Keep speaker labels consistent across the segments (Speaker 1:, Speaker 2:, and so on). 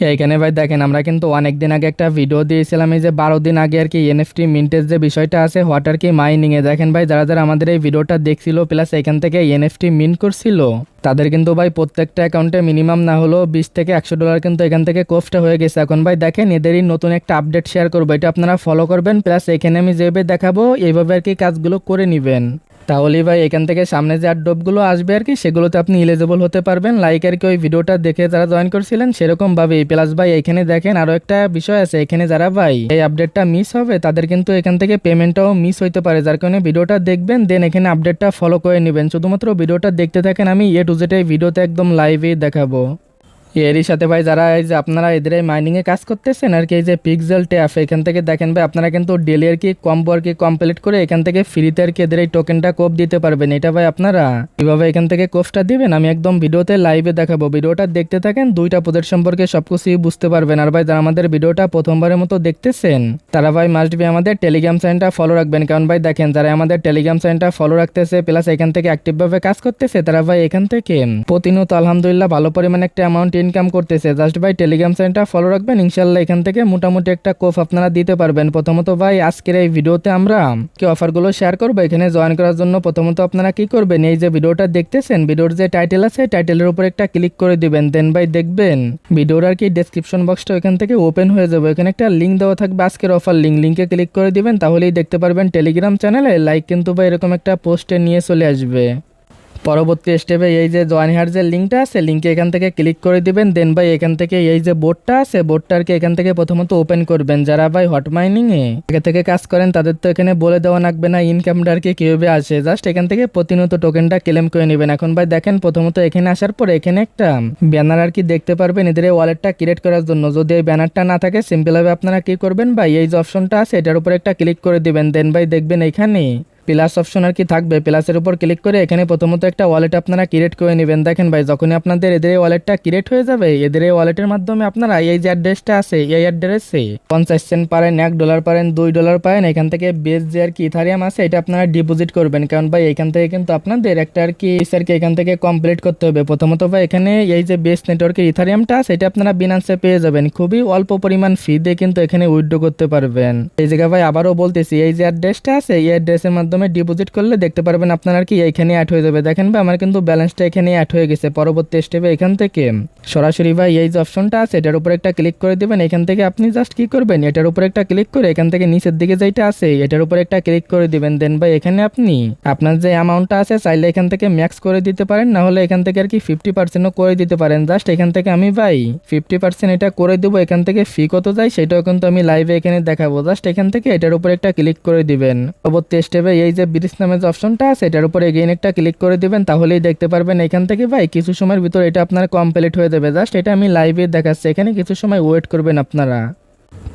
Speaker 1: এইখানে ভাই দেখেন আমরা কিন্তু অনেক দিন আগে একটা ভিডিও দিয়েছিলাম, এই যে 12 দিন আগে আর কি এনএফটি মিন্টের যে বিষয়টা আছে হোয়াট আর কি মাইনিং এ। দেখেন ভাই যারা যারা আমাদের এই ভিডিওটা দেখছিল প্লাস এখান থেকে এনএফটি মিন্ট করছিল তাদের কিন্তু ভাই প্রত্যেকটা অ্যাকাউন্টে মিনিমাম না হলো $20 থেকে $100 কিন্তু এখান থেকে কোফটা হয়ে গেছে। এখন ভাই দেখেন এদেরই নতুন একটা আপডেট শেয়ার করবো, এটা আপনারা ফলো করবেন প্লাস এখানে আমি যেভাবে দেখাবো এইভাবে আর কি কাজগুলো করে নেবেন। তাহলেই ভাই এখান থেকে সামনে যে ড্রপগুলো আসবে আর কি সেগুলোতে আপনি এলিজিবল হতে পারবেন। লাইক আর কি ওই ভিডিওটা দেখে যারা জয়েন করছিলেন সেরকম ভাবেই। প্লাস ভাই এখানে দেখেন আরো একটা বিষয় আছে, এখানে যারা ভাই এই আপডেটটা মিস হবে তাদের কিন্তু এখান থেকে পেমেন্টটাও মিস হইতে পারে, যার কারণে ভিডিওটা দেখবেন দেন এখানে আপডেটটা ফলো করে নেবেন। শুধুমাত্র ভিডিওটা দেখতে থাকেন, আমি টু জেড এই ভিডিওতে একদম লাইভে দেখাবো। এরই সাথে ভাই যারা এই যে আপনারা এদের মাইনিং এ কাজ করতেছেন আর কি, এই যে পিক্সেল ট্যাপ এখান থেকে দেখেন ভাই আপনারা কিন্তু ডেলি আর কি কম্বো আর কি কমপ্লিট করে এখান থেকে ফ্রিতে আর কি এদের এই টোকেনটা কোপ দিতে পারবেন। এটা ভাই আপনারা কিভাবে এখান থেকে কোপটা দিবেন আমি একদম ভিডিওতে লাইভে দেখাবো। ভিডিওটা দেখতে থাকেন, দুইটা প্রজেক্ট সম্পর্কে সবকিছু বুঝতে পারবেন। আর ভাই যারা আমাদের ভিডিওটা প্রথমবারের মতো দেখতেছেন তারা ভাই মাস্ট বি আমাদের টেলিগ্রাম চ্যানেলটা ফলো রাখবেন, কারণ ভাই দেখেন যারা আমাদের টেলিগ্রাম চ্যানেলটা ফলো রাখতেছে প্লাস এখান থেকে অ্যাক্টিভ ভাবে কাজ করতেছে তারা ভাই এখান থেকে প্রতিনিয়ত আলহামদুলিল্লাহ ভালো পরিমাণে একটা অ্যামাউন্ট ইনকাম করতেছে। জাস্ট ভাই টেলিগ্রাম চ্যানেলটা ফলো রাখবেন, ইনশাল্লাহ এখান থেকে মোটামুটি একটা কোফ আপনারা দিতে পারবেন। প্রথমত ভাই আজকের এই ভিডিওতে আমরা কি অফারগুলো শেয়ার করবো। এখানে জয়েন করার জন্য প্রথমত আপনারা কি করবেন, এই যে ভিডিওটা দেখতেছেন ভিডিওর যে টাইটেল আছে টাইটেলের উপর একটা ক্লিক করে দিবেন, দেন ভাই দেখবেন ভিডিওর আর কি ডেসক্রিপশন বক্সটা এখান থেকে ওপেন হয়ে যাবে, এখানে একটা লিঙ্ক দেওয়া থাকবে আজকের অফার লিঙ্কে ক্লিক করে দিবেন, তাহলেই দেখতে পারবেন টেলিগ্রাম চ্যানেলে লাইক কিন্তু ভাই এরকম একটা পোস্টে নিয়ে চলে আসবে। পরবর্তী স্টেপে এই যে জয়েন হার যে লিঙ্কটা আছে লিঙ্কে এখান থেকে ক্লিক করে দিবেন, দেন ভাই এখান থেকে এই যে বোর্ডটা আছে বোর্ডটা আর কি এখান থেকে প্রথমত ওপেন করবেন। যারা ভাই হট মাইনিং এ আগে থেকে কাজ করেন তাদের তো এখানে বলে দেওয়া লাগবে না ইনকামটা আর কি কিভাবে আসে, জাস্ট এখান থেকে প্রতিনিয়ত টোকেনটা ক্লেম করে নেবেন। এখন ভাই দেখেন প্রথমত এখানে আসার পর এখানে একটা ব্যানার আর কি দেখতে পারবেন এদের এই ওয়ালেটটা ক্রিয়েট করার জন্য। যদি এই ব্যানারটা না থাকে সিম্পল ভাবে আপনারা কি করবেন ভাই এই যে অপশনটা আছে এটার উপর একটা ক্লিক করে দিবেন, দেন ভাই দেখবেন এখানে প্লাস অপশন আর কি থাকবে, প্লাসের উপর ক্লিক করে এখানে প্রথমত একটা ওয়ালেট আপনারা ক্রিয়েট করে নেবেন। দেখেন ভাই যখনই আপনাদের এদের এই ওয়ালেটটা ক্রিয়েট হয়ে যাবে এদের এই ওয়ালেটের মাধ্যমে আপনারা এই যে অ্যাড্রেসটা আছে এই অ্যাড্রেসে 50 সেন্ট পারেন, $1 পারেন, $2 পারেন, এখান থেকে বেস যে আর কি ইথারিয়াম আছে এটা আপনারা ডিপোজিট করবেন। কারণ ভাই এখান থেকে কিন্তু আপনাদের একটা আর কি এখান থেকে কমপ্লিট করতে হবে। প্রথমত ভাই এখানে এই যে বেস নেটওয়ার্কের ইথারিয়ামটা আছে এটা আপনারা বিনান্সে পেয়ে যাবেন, খুবই অল্প পরিমাণ ফি দিয়ে কিন্তু এখানে উইথড্র করতে পারবেন। এই জায়গায় ভাই আবারও বলতেছি এই যে অ্যাড্রেসটা আছে এই অ্যাড্রেসের মাধ্যমে ডিপোজিট করলে দেখতে পারবেন আপনার আর কি এখানে অ্যাড হয়ে যাবে। দেখেন ভাই আমার কিন্তু ব্যালেন্সটা এখানে অ্যাড হয়ে গেছে। পরবর্তী স্টেপে এখান থেকে সরাসরি ভাই এই যে অপশনটা আছে এটার উপর একটা ক্লিক করে দিবেন, এখান থেকে আপনি জাস্ট কি করবেন এটার উপর একটা ক্লিক করে এখান থেকে নিচের দিকে যেটা আছে এটার উপর একটা ক্লিক করে দিবেন, দেন ভাই এখানে আপনি আপনার যে অ্যামাউন্টটা আছে চাইলে এখান থেকে ম্যাক্স করে দিতে পারেন, না হলে এখান থেকে আর কি 50%ও করে দিতে পারেন। জাস্ট এখান থেকে আমি ভাই 50% এটা করে দেবো, এখান থেকে ফি কত যায় সেটাও কিন্তু আমি লাইভে এখানে দেখাবো। জাস্ট এখান থেকে এটার উপর একটা ক্লিক করে দিবেন। পরবর্তী স্টেপে এই যে ব্রিজ নামে যে অপশনটা আছে এটার উপর এগেইন একটা ক্লিক করে দিবেন, তাহলেই দেখতে পারবেন এখান থেকে ভাই কিছু সময়ের ভিতর এটা আপনার কমপ্লিট হয়ে যাবে। জাস্ট এটা আমি লাইভে দেখাচ্ছি, এখানে কিছু সময় ওয়েট করবেন আপনারা।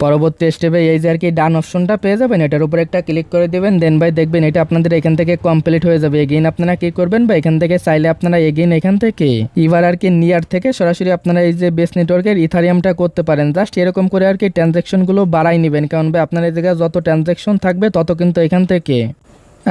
Speaker 1: পরবর্তী স্টেপে এই যে আর কি ডান অপশনটা পেয়ে যাবেন এটার উপর একটা ক্লিক করে দিবেন, দেন ভাই দেখবেন এটা আপনাদের এখান থেকে কমপ্লিট হয়ে যাবে। এগেইন আপনারা কি করবেন বা এখান থেকে চাইলে আপনারা এগেইন এখান থেকে এবার আর কি নিয়ার থেকে সরাসরি আপনারা এই যে বেস নেটওয়ার্কের ইথারিয়ামটা করতে পারেন। জাস্ট এরকম করে আর কি ট্রানজ্যাকশনগুলো বাড়াই নেবেন, কারণ ভাই আপনার এই জায়গায় যত ট্রানজ্যাকশন থাকবে তত কিন্তু এখান থেকে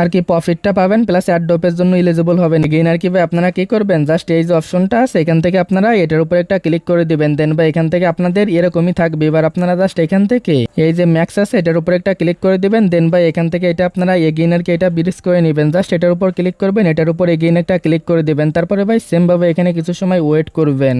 Speaker 1: আর কি প্রফিটটা পাবেন প্লাস অ্যাডোপের জন্য এলিজিবল হবেন। এগেইন আর কি ভাই আপনারা কি করবেন জাস্ট এই যে অপশনটা আছে এখান থেকে আপনারা এটার উপর একটা ক্লিক করে দিবেন, দেন ভাই এখান থেকে আপনাদের এরকমই থাকবে। এবার আপনারা জাস্ট এখান থেকে এই যে ম্যাক্স আছে এটার উপর একটা ক্লিক করে দিবেন, দেন ভাই এখান থেকে এটা আপনারা এগেইন আর কি এটা ব্রিজ করে নেবেন। জাস্ট এটার উপর ক্লিক করবেন, এটার উপর এগেইন একটা ক্লিক করে দিবেন, তারপরে ভাই সেম ভাবে এখানে কিছু সময় ওয়েট করবেন।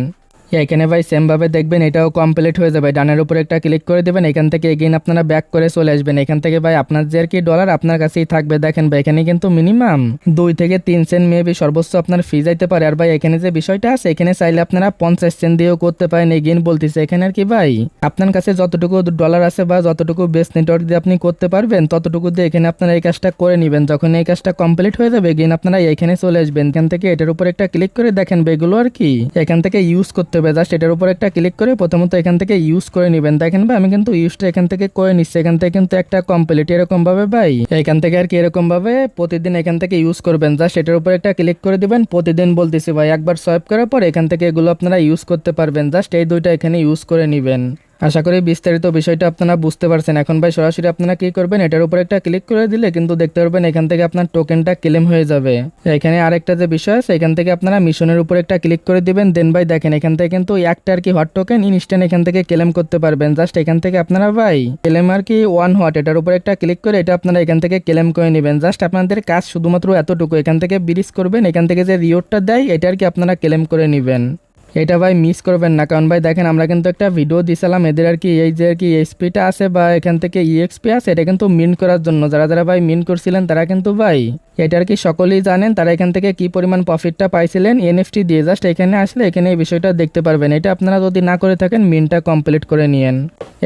Speaker 1: এখানে ভাই সেম ভাবে দেখবেন এটাও কমপ্লিট হয়ে যাবে। ডানের উপর একটা ক্লিক করে দেবেন, এখান থেকে এগেইন আপনারা ব্যাক করে চলে আসবেন। এখান থেকে ভাই আপনার যে আর কি ডলার আপনার কাছেই থাকবে। দেখেন ভাই এখানে কিন্তু মিনিমাম 2 থেকে 3 সেন্ট মেবি সর্বোচ্চ আপনার ফি যাইতে পারে। আর ভাই এখানে যে বিষয়টা আছে এখানে চাইলে আপনারা 50 সেন্ট দিয়েও করতে পারেন। এগেইন বলতেছে এখানে আর কি ভাই আপনার কাছে যতটুকু ডলার আছে বা যতটুকু বেস নেটওয়ার্ক দিয়ে আপনি করতে পারবেন ততটুকু দিয়ে এখানে আপনারা এই কাজটা করে নেবেন। যখন এই কাজটা কমপ্লিট হয়ে যাবে এগেইন আপনারা এখানে চলে আসবেন। এখান থেকে এটার উপর একটা ক্লিক করে দেখেন এগুলো আর কি এখান থেকে ইউজ করতে হবে। জাস্ট এটার উপর একটা ক্লিক করে প্রথমত এখান থেকে ইউজ করে নেবেন। দেখেন ভাই আমি কিন্তু ইউজটা এখান থেকে করে নিচ্ছি, এখান থেকে কিন্তু একটা কমপ্লিট এরকম ভাবে ভাই এখান থেকে আর কি এরকম ভাবে প্রতিদিন এখান থেকে ইউজ করবেন। জাস্ট এটার উপর একটা ক্লিক করে দিবেন, প্রতিদিন বলতেছি ভাই একবার সোয়াইপ করার পর এখান থেকে এগুলো আপনারা ইউজ করতে পারবেন। জাস্ট এই দুইটা এখানে ইউজ করে নেবেন। আশা করি বিস্তারিত বিষয়টা আপনারা বুঝতে পারছেন। এখন ভাই সরাসরি আপনারা কি করবেন, এটার উপর একটা ক্লিক করে দিলে কিন্তু দেখতে পারবেন এখান থেকে আপনার টোকেনটা ক্লেম হয়ে যাবে। এখানে আরেকটা যে বিষয় আছে, এখান থেকে আপনারা মিশনের উপর একটা ক্লিক করে দিবেন। দেন ভাই দেখেন এখান থেকে কিন্তু একটা আর কি হট টোকেন ইনস্ট্যান্ট এখান থেকে ক্লেম করতে পারবেন। জাস্ট এখান থেকে আপনারা ভাই ক্লেম আর কি ওয়ান হট, এটার উপর একটা ক্লিক করে এটা আপনারা এখান থেকে ক্লেম করে নেবেন। জাস্ট আপনাদের কাজ শুধুমাত্র এতটুকু, এখান থেকে ব্রিজ করবেন, এখান থেকে যে রিওয়ার্ডটা দেয় এটা আর কি আপনারা ক্লেম করে নেবেন। এটা ভাই মিস করবেন না, কারণ ভাই দেখেন আমরা কিন্তু একটা ভিডিও দিছিলাম এদের আর কি এই যে আর কি এসপিটা আছে বা এখান থেকে ইএক্সপি আছে, এটা কিন্তু মিন করার জন্য। যারা যারা ভাই মিন করছিলেন তারা কিন্তু ভাই এটা আর কি সকলেই জানেন, তারা এখান থেকে কি পরিমাণ প্রফিটটা পাইছিলেন এনএফটি দিয়ে। জাস্ট এখানে আসলে এখানে এই বিষয়টা দেখতে পারবেন। এটা আপনারা যদি না করে থাকেন মিনটা কমপ্লিট করে নিয়েন।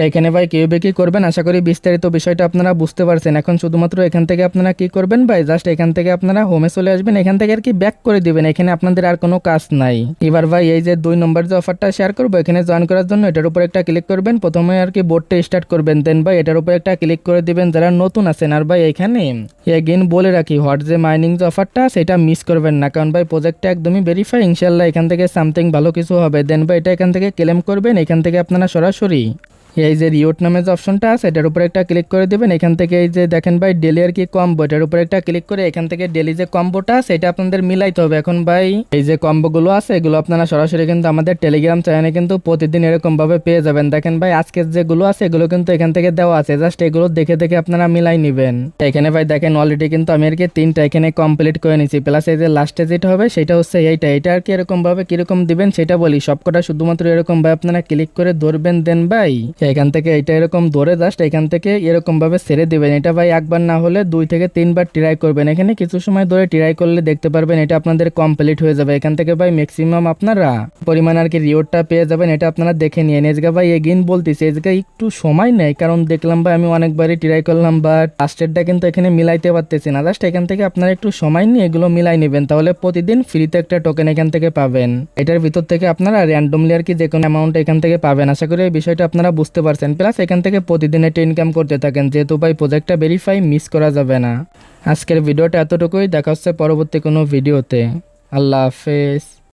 Speaker 1: এখানে ভাই কিভাবে কি করবেন আশা করি বিস্তারিত বিষয়টা আপনারা বুঝতে পারছেন। এখন শুধুমাত্র এখান থেকে আপনারা কি করবেন ভাই, জাস্ট এখান থেকে আপনারা হোমে চলে আসবেন, এখান থেকে আর কি ব্যাক করে দিবেন। এখানে আপনাদের আর কোনো কাজ নাই। এবার ভাই এই যে 2 নম্বর যে অফারটা শেয়ার করবো এখানে জয়েন করার জন্য এটার উপর একটা ক্লিক করবেন। প্রথমে আর কি বোর্ডটা স্টার্ট করবেন, দেন ভাই এটার উপর একটা ক্লিক করে দিবেন যারা নতুন আছেন। আর ভাই এখানে এগেইন বলে রাখি হট যে মাইনিং যে অফারটা সেটা মিস করবেন না, কারণ ভাই প্রজেক্টটা একদমই ভেরিফাই, ইনশাল্লাহ এখান থেকে সামথিং ভালো কিছু হবে। দেন ভাই এটা এখান থেকে ক্লেম করবেন, এখান থেকে আপনারা সরাসরি এই যে রিওট নামে যে অপশনটা আছে এটার উপর একটা ক্লিক করে দেবেন। এখান থেকে এই যে দেখেন ভাই ডেলি আর কি কম্বো, এটার উপর একটা ক্লিক করে এখান থেকে ডেলি যে কম্বোটা আছে এটা আপনাদের মিলাইতে হবে। এখন ভাই এই যে কম্বোগুলো আছে এগুলো আপনারা সরাসরি কিন্তু আমাদের টেলিগ্রাম চ্যানেলে কিন্তু প্রতিদিন এরকম ভাবে পেয়ে যাবেন। দেখেন ভাই আজকের যেগুলো আছে এগুলো কিন্তু এখান থেকে দেওয়া আছে, জাস্ট এগুলো দেখে দেখে আপনারা মিলাই নেবেন। এখানে ভাই দেখেন অলরেডি কিন্তু আমি আর কি 3টা এখানে কমপ্লিট করে নিয়েছি, প্লাস এই যে লাস্টে যেটা হবে সেটা হচ্ছে এইটা। এটা আর কি এরকম ভাবে কিরকম দিবেন সেটা বলি, সবকটা শুধুমাত্র এরকম ভাবে আপনারা ক্লিক করে ধরবেন। দেন ভাই এখান থেকে এটা এরকম ধরে জাস্ট এখান থেকে এরকম ভাবে ছেড়ে দিবেন। এটা ভাই একবার না হলে 2 থেকে 3 বার ট্রাই করবেন। এখানে কিছু সময় ধরে ট্রাই করলে দেখতে পারবেন এটা আপনাদের কমপ্লিট হয়ে যাবে। এখান থেকে ভাই ম্যাক্সিমাম আপনারা পরিমাণ আর কি রিওয়ার্ডটা পেয়ে যাবেন, এটা আপনারা দেখে নিন। এজগা ভাই এগেইন বলতেছি এজগা একটু সময় নেই, কারণ দেখলাম ভাই আমি অনেকবারই ট্রাই করলাম বাট লাস্টেরটা কিন্তু এখানে মিলাইতে পারতেছি না। জাস্ট এখান থেকে আপনারা একটু সময় নিয়ে এগুলো মিলাই নেবেন, তাহলে প্রতিদিন ফ্রিতে একটা টোকেন এখান থেকে পাবেন। এটার ভিতর থেকে আপনারা র্যান্ডমলি আর কি যে কোনো অ্যামাউন্ট এখান থেকে পাবেন। আশা করি এই বিষয়টা আপনারা বুঝতে পারছেন। প্লাস এখান থেকে প্রতিদিন এটা ইনকাম করতে থাকেন, যেহেতু ভাই প্রজেক্টটা ভেরিফাই মিস করা যাবে না। আজকের ভিডিওটা এতটুকুই, দেখা হচ্ছে পরবর্তী কোনো ভিডিওতে। আল্লাহ হাফেজ।